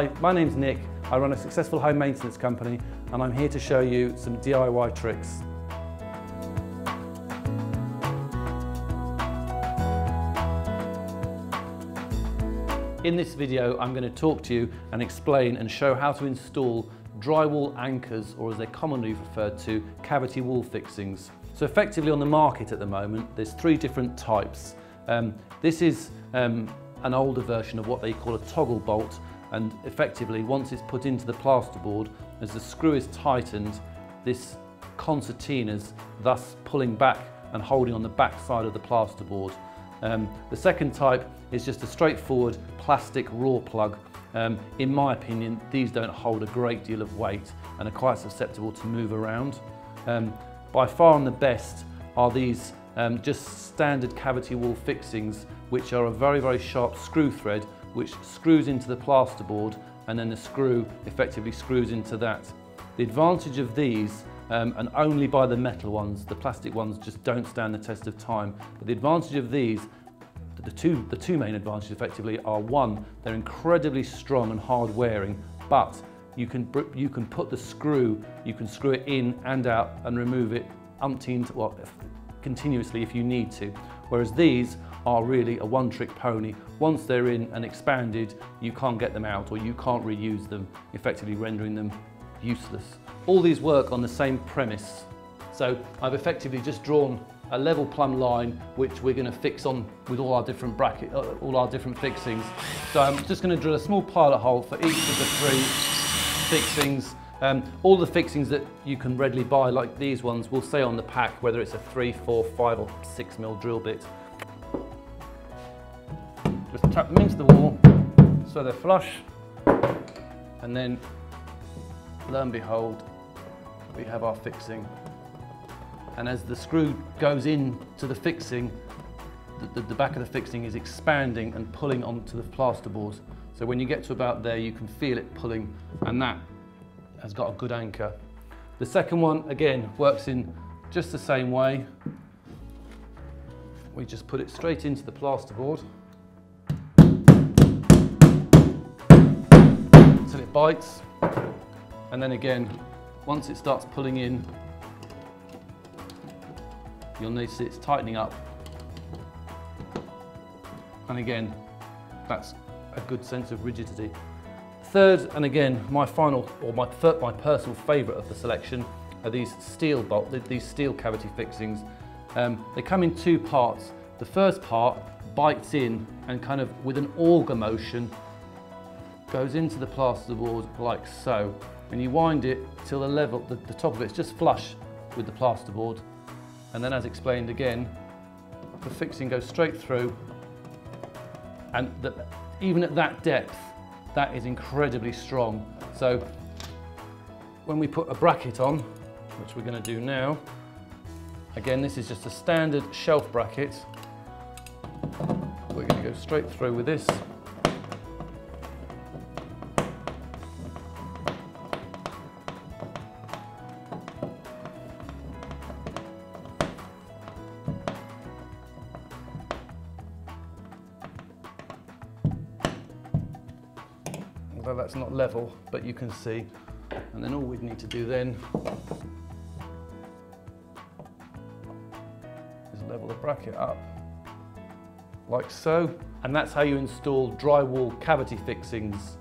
Hi, my name's Nick. I run a successful home maintenance company and I'm here to show you some DIY tricks. In this video, I'm going to talk to you and explain and show how to install drywall anchors, or as they're commonly referred to, cavity wall fixings. So effectively on the market at the moment, there's three different types. This is an older version of what they call a toggle bolt, and effectively once it's put into the plasterboard, as the screw is tightened, this concertina's thus pulling back and holding on the back side of the plasterboard. The second type is just a straightforward plastic raw plug. In my opinion, these don't hold a great deal of weight and are quite susceptible to move around. By far and the best are these just standard cavity wall fixings, which are a very, very sharp screw thread which screws into the plasterboard, and then the screw effectively screws into that. The advantage of these, and only by the metal ones, the plastic ones just don't stand the test of time, but the advantage of these, the two main advantages effectively are: one, they're incredibly strong and hard wearing, but you can put the screw, you can screw it in and out and remove it continuously if you need to. Whereas these are really a one-trick pony. Once they're in and expanded, you can't get them out, or you can't reuse them, effectively rendering them useless. All these work on the same premise. So I've effectively just drawn a level plumb line which we're going to fix on with all our different all our different fixings. So I'm just going to drill a small pilot hole for each of the three fixings. All the fixings that you can readily buy, like these ones, will say on the pack whether it's a 3, 4, 5 or 6 mil drill bit. Just tap them into the wall so they're flush, and then lo and behold, we have our fixing. And as the screw goes into the fixing, the back of the fixing is expanding and pulling onto the plasterboard. So when you get to about there, you can feel it pulling, and that has got a good anchor. The second one, again, works in just the same way. We just put it straight into the plasterboard until it bites. And then again, once it starts pulling in, you'll notice it's tightening up. And again, that's a good sense of rigidity. Third, and again, my final, or my personal favourite of the selection, are these steel cavity fixings. They come in two parts. The first part bites in and kind of with an auger motion goes into the plasterboard like so, and you wind it till the top of it's just flush with the plasterboard, and then, as explained again, the fixing goes straight through, and even at that depth, that is incredibly strong. So when we put a bracket on, which we're going to do now, again, this is just a standard shelf bracket. We're going to go straight through with this. Although that's not level, but you can see. And then all we'd need to do then is level the bracket up like so. And that's how you install drywall cavity fixings